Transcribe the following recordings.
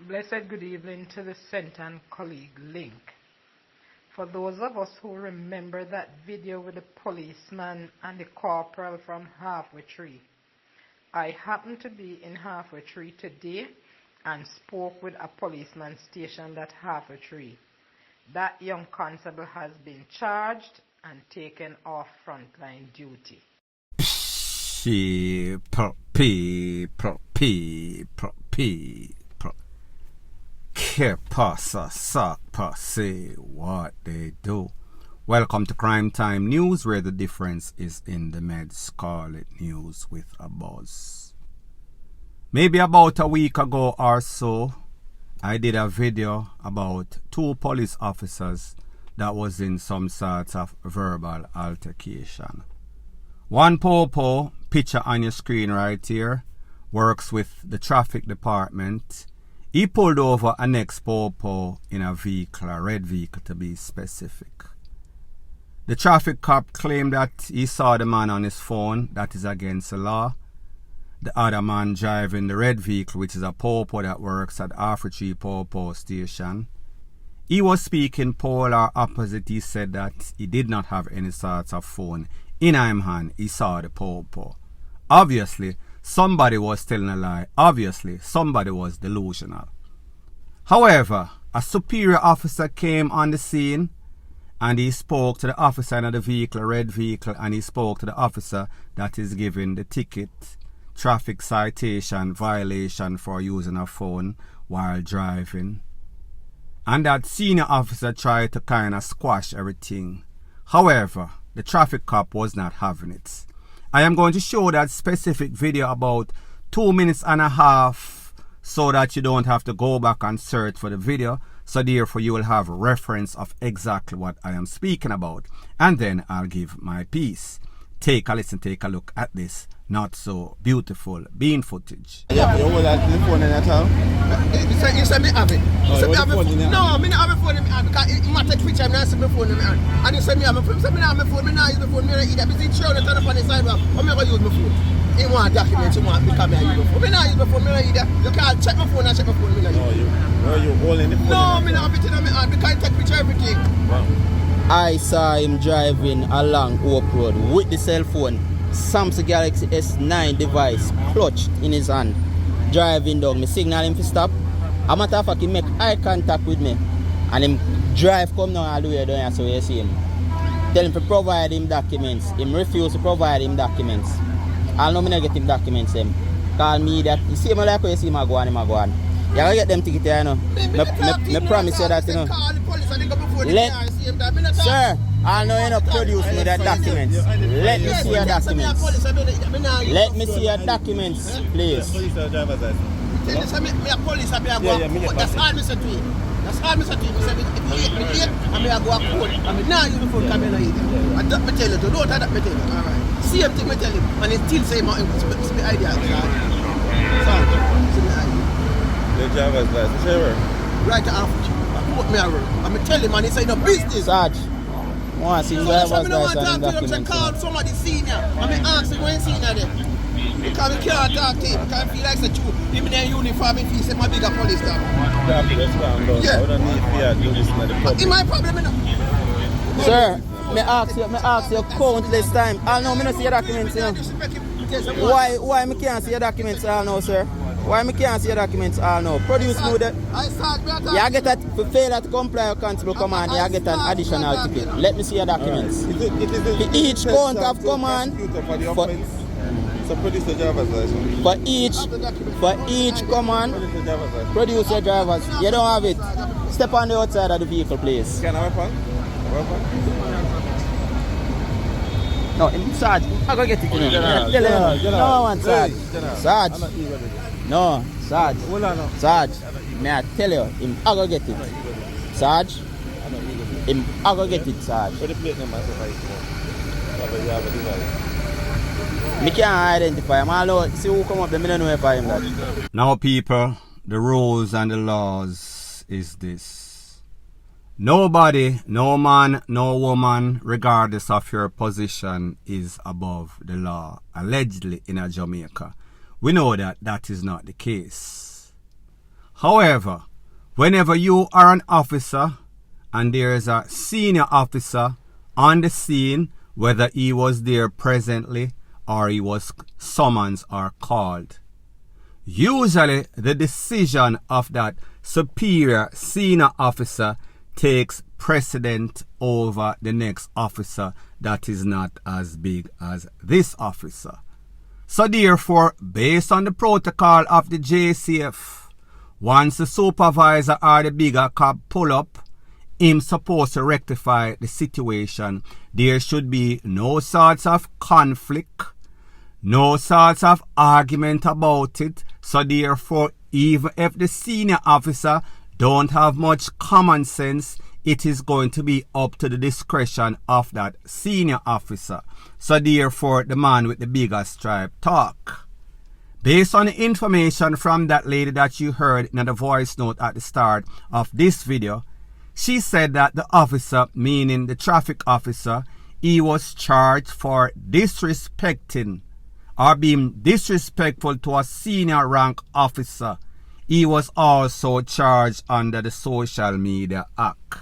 Blessed good evening to the Centre and Colleague link. For those of us who remember that video with the policeman and the corporal from Halfway Tree, I happened to be in Halfway Tree today and spoke with a policeman stationed at Halfway Tree. That young constable has been charged and taken off frontline duty. Say what they do. Welcome to Crime Time News, where the difference is in the meds. Call it news with a buzz. Maybe about a week ago or so, I did a video about two police officers that was in some sort of verbal altercation. One popo, picture on your screen right here, works with the traffic department. He pulled over a next popo in a vehicle, a red vehicle to be specific. The traffic cop claimed that he saw the man on his phone. That is against the law. The other man driving the red vehicle, which is a popo that works at Halfway Tree Popo station, he was speaking polar opposite. He said that he did not have any sort of phone in his hand. He saw the popo. Obviously, somebody was telling a lie. Obviously, somebody was delusional. However, a superior officer came on the scene and he spoke to the officer in the vehicle, red vehicle, and he spoke to the officer that is giving the ticket, traffic citation, violation for using a phone while driving. And that senior officer tried to kind of squash everything. However, the traffic cop was not having it. I am going to show that specific video about 2 minutes and a half so that you don't have to go back and search for the video. So therefore you will have a reference of exactly what I am speaking about. And then I'll give my piece. Take a listen, take a look at this not so beautiful bean footage. Yeah, you hold that phone in that time? You say me have it. No, me not have a phone in my hand because it might take picture, I not see my phone in my hand. And you say me have a phone, you say me not have a phone, me not use my phone, me not either. Me see children turn up on the sidewalk, I'm not going to use my phone. He want documents, he want because me use my phone. Me not use my phone, me not either. You can't check my phone and check my phone, me not use. Where you holding the phone? No, me not have it in my hand because I take picture everything. Wow. I saw him driving along Hope Road with the cell phone, Samsung Galaxy S9 device clutched in his hand, driving down. Me signal him to stop. A matter of fact, he make eye contact with me, and him drive come down all the way down here, so you see him. Tell him to provide him documents. Him refuse to provide him documents. I'll know me not get him documents. Him call me that. You see him like how you see him go on, him go on. You gotta get them tickets here, you know. Me promise you that, you know. Sir, I know you not produce me that documents. Let me see your documents. Let me see your documents, please. That's all me say to you. That's all me say to you. Me say me hate and me go a court. And me now use the phone camera either. And that me tell you to don't that me tell you. Alright. Same thing me tell him. And he still say it's my idea. The driver's license, where? Right after. Put me around. And me tell him and he say no business. Sarge, I want to see driver's license and documents. Call somebody senior. And me ask him when senior there. Because we can't talk to him. Because I feel like such a even in uniform, if he say my bigger police dog. Yeah. I don't need fear to listen to the public. It's my problem, enough. Sir, me ask you countless time. I know me not see your documents, you know. Why me can't see your documents all now, sir? Why me can't see your documents all now? Produce me with it. You get that for failure to comply with constable command, you get an additional ticket. Let me see your documents. For each count of command, so produce the driver's license. For each command, produce your drivers. You don't have it. Step on the outside of the vehicle, please. Can I weapon? No, Sarge, I'm going to get it. No, I want Sarge. Sarge. No, Sarge. Sarge. May I tell you, I'm going to get it. Sarge. I'm going to get it, Sarge. For the plate number, you have a device. I can't identify him. I'll see who come up there. I don't know if I am that. Now people, the rules and the laws is this. Nobody, no man, no woman, regardless of your position, is above the law. Allegedly in Jamaica. We know that that is not the case. However, whenever you are an officer and there is a senior officer on the scene, whether he was there presently or he was summoned or called, usually the decision of that superior senior officer takes precedent over the next officer that is not as big as this officer. So therefore, based on the protocol of the JCF, once the supervisor or the bigger cop pull up, him supposed to rectify the situation. There should be no sorts of conflict, no sorts of argument about it. So therefore, even if the senior officer don't have much common sense, it is going to be up to the discretion of that senior officer. So therefore, the man with the bigger stripe talk. Based on the information from that lady that you heard in the voice note at the start of this video, she said that the officer, meaning the traffic officer, he was charged for disrespecting or being disrespectful to a senior rank officer. He was also charged under the Social Media Act.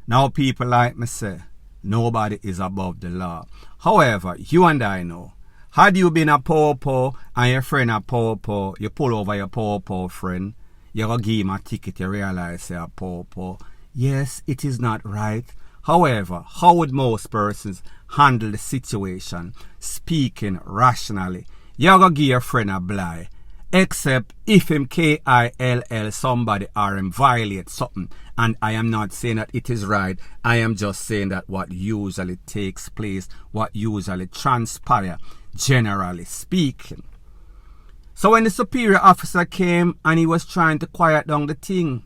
Now people like me say, nobody is above the law. However, you and I know, had you been a po-po and your friend a po-po, you pull over your po-po friend, you go give him a ticket, you realize you're a po-po. Yes, it is not right. However, how would most persons handle the situation? Speaking rationally, you go give your friend a blind. Except if him KILL somebody or him violate something. And I am not saying that it is right. I am just saying that what usually takes place, what usually transpires, generally speaking. So when the superior officer came and he was trying to quiet down the thing,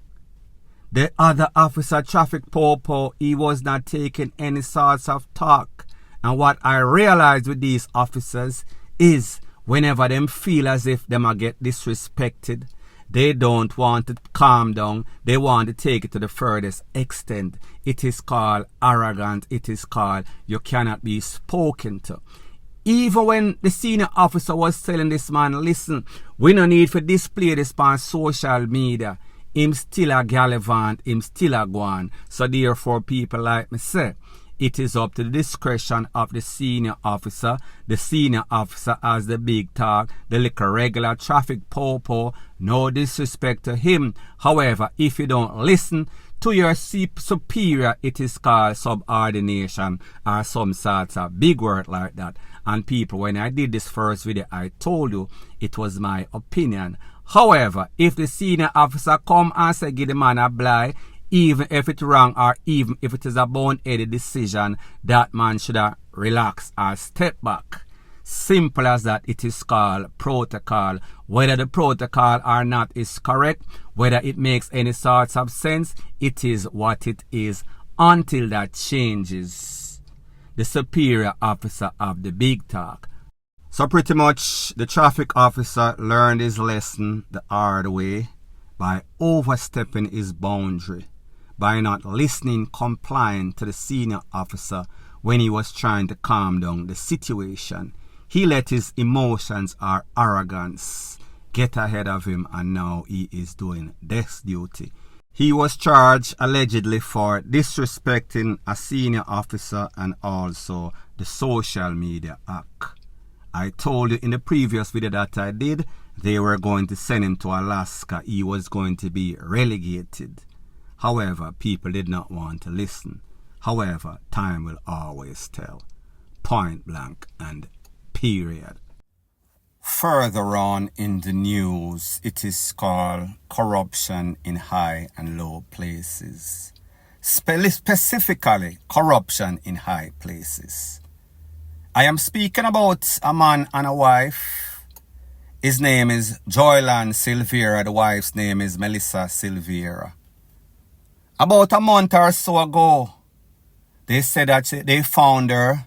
the other officer, traffic popo, he was not taking any sorts of talk. And what I realized with these officers is whenever them feel as if them are get disrespected, they don't want to calm down. They want to take it to the furthest extent. It is called arrogant. It is called you cannot be spoken to. Even when the senior officer was telling this man, listen, we no need for display this on social media. Him still a gallivant, him still a go on. So therefore, people like me say, it is up to the discretion of the senior officer. The senior officer has the big talk, the little regular traffic popo, no disrespect to him. However, if you don't listen to your superior, it is called subordination or some sorts of big word like that. And people, when I did this first video, I told you it was my opinion. However, if the senior officer come and say give the man a blind, even if it's wrong or even if it is a bone-headed decision, that man should have relaxed or step back. Simple as that. It is called protocol. Whether the protocol or not is correct, whether it makes any sorts of sense, it is what it is until that changes. The superior officer of the big talk. So pretty much the traffic officer learned his lesson the hard way by overstepping his boundary, by not listening, complying to the senior officer when he was trying to calm down the situation. He let his emotions or arrogance get ahead of him, and now he is doing desk duty. He was charged allegedly for disrespecting a senior officer and also the Social Media Act. I told you in the previous video that I did, they were going to send him to Alaska. He was going to be relegated. However, people did not want to listen. However, time will always tell. Point blank and period. Further on in the news, it is called corruption in high and low places. Specifically, corruption in high places. I am speaking about a man and a wife. His name is Joylan Silvera. The wife's name is Melissa Silvera. About a month or so ago, they said that they found her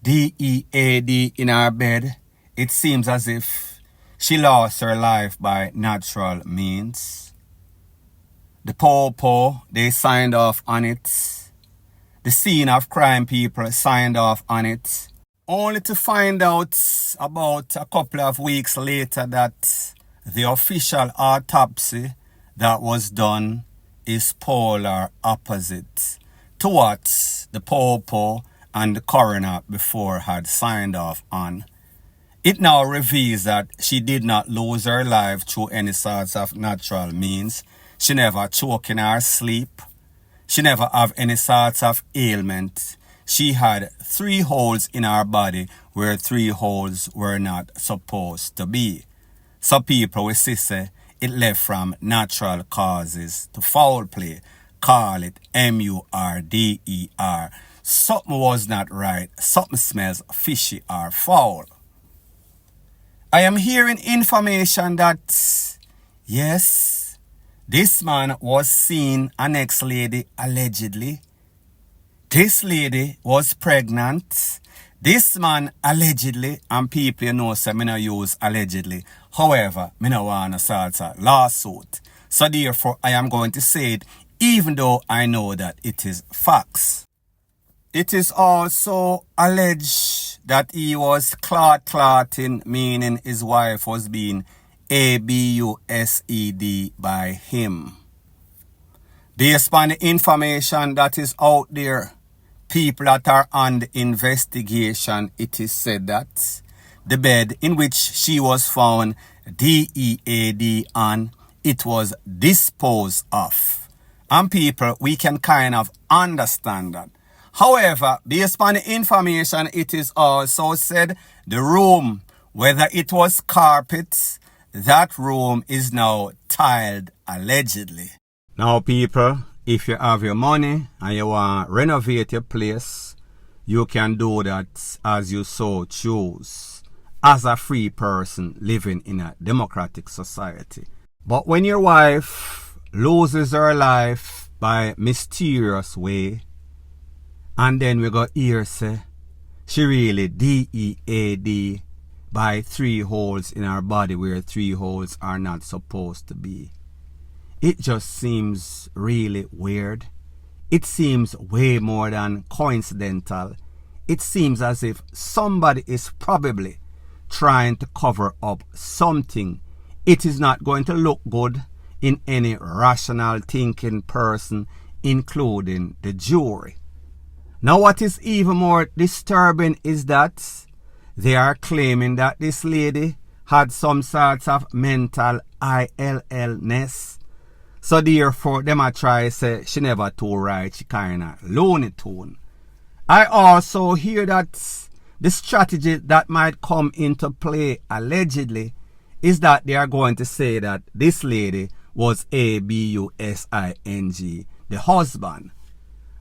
DEAD in her bed. It seems as if she lost her life by natural means. The popo, they signed off on it. The scene of crime people signed off on it. Only to find out about a couple of weeks later that the official autopsy that was done is polar opposite to what the Popo and the coroner before had signed off on. It now reveals that she did not lose her life through any sorts of natural means. She never choked in her sleep. She never have any sorts of ailment. She had 3 holes in her body where 3 holes were not supposed to be. So people will say it left from natural causes to foul play. Call it MURDER. Something was not right. Something smells fishy or foul. I am hearing information that, yes, this man was seen an ex-lady allegedly. This lady was pregnant. This man allegedly, and people you know say me no use allegedly. However, me no want to start a lawsuit. So therefore, I am going to say it even though I know that it is facts. It is also alleged that he was clotting, meaning his wife was being abused by him. Based on the information that is out there, people that are on the investigation, it is said that the bed in which she was found DEAD on, it was disposed of. And people, we can kind of understand that. However, based on the information, it is also said the room, whether it was carpet, that room is now tiled allegedly. Now people, if you have your money and you want to renovate your place, you can do that as you so choose, as a free person living in a democratic society. But when your wife loses her life by mysterious way, and then we got here say she really DEAD by 3 holes in her body where 3 holes are not supposed to be. It just seems really weird. It seems way more than coincidental. It seems as if somebody is probably trying to cover up something. It is not going to look good in any rational thinking person, including the jury. Now what is even more disturbing is that they are claiming that this lady had some sorts of mental illness. So therefore, them a try say she never too right, she kinda Looney Tune. I also hear that the strategy that might come into play allegedly is that they are going to say that this lady was ABUSING, the husband.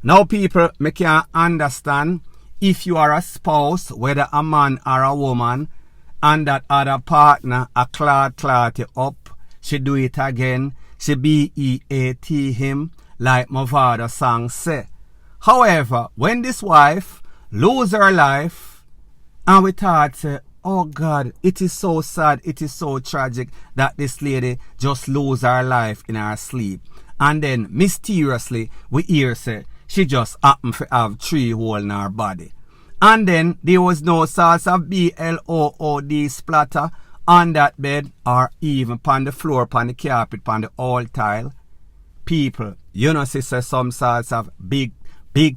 Now people, me can understand if you are a spouse, whether a man or a woman, and that other partner a clot you up, she do it again, she BEAT him, like my father song say. However, when this wife lose her life, and we thought say, oh God, it is so sad, it is so tragic that this lady just lose her life in her sleep. And then mysteriously we hear say, she just happened to have 3 holes in her body. And then there was no source of blood splatter on that bed or even upon the floor, upon the carpet, upon the oil tile. People, you know, see some sorts of big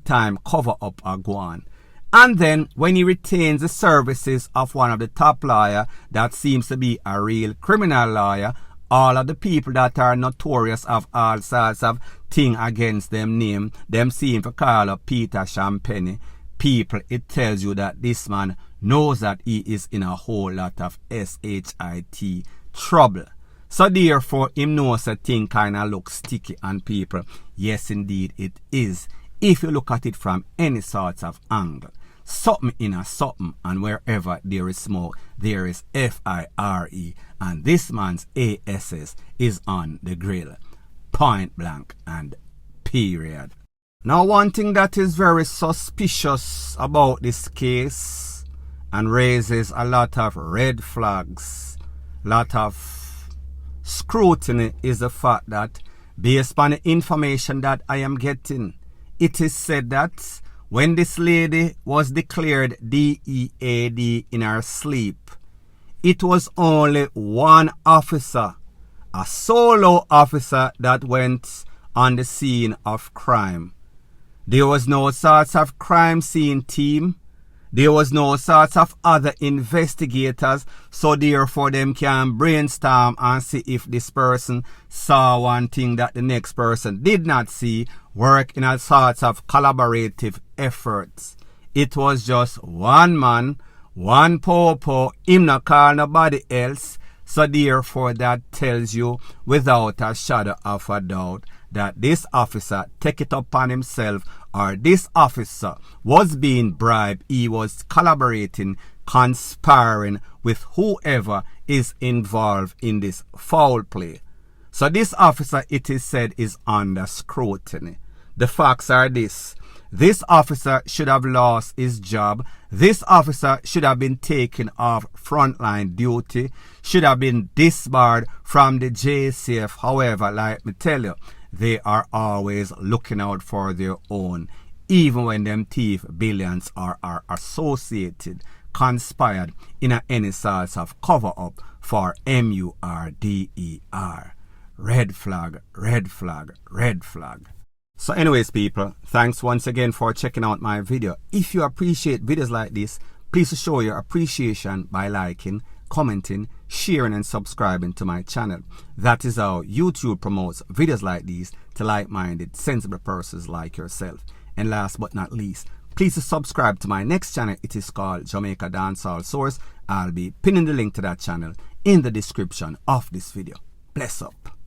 time cover up are going. And then when he retains the services of one of the top lawyer that seems to be a real criminal lawyer, all of the people that are notorious of all sorts of thing against them name, them seem to call up Peter Champagne. People, it tells you that this man knows that he is in a whole lot of SHIT trouble. So therefore, him knows that thing kind of looks sticky on people. Yes, indeed, it is. If you look at it from any sort of angle. Something in a something, and wherever there is smoke, there is FIRE, and this man's ASS is on the grill. Point blank and period. Now one thing that is very suspicious about this case and raises a lot of red flags, lot of scrutiny, is the fact that based on the information that I am getting, it is said that when this lady was declared DEAD in her sleep, it was only one officer, a solo officer, that went on the scene of crime. There was no sorts of crime scene team. There was no sorts of other investigators, so therefore them can brainstorm and see if this person saw one thing that the next person did not see, work in a sorts of collaborative efforts. It was just one man, one popo, him not call nobody else, so therefore that tells you without a shadow of a doubt that this officer take it upon himself, or this officer was being bribed. He was collaborating, conspiring with whoever is involved in this foul play. So this officer, it is said, is under scrutiny. The facts are this. This officer should have lost his job. This officer should have been taken off frontline duty, should have been disbarred from the JCF. However, like me tell you, they are always looking out for their own, even when them thief billions are associated, conspired in any sorts of cover-up for MURDER. Red flag, red flag, red flag. So anyways, people, thanks once again for checking out my video. If you appreciate videos like this, please show your appreciation by liking, commenting, sharing and subscribing to my channel. That is how YouTube promotes videos like these to like-minded, sensible persons like yourself. And last but not least, please subscribe to my next channel. It is called Jamaica Dancehall Source. I'll be pinning the link to that channel in the description of this video. Bless up.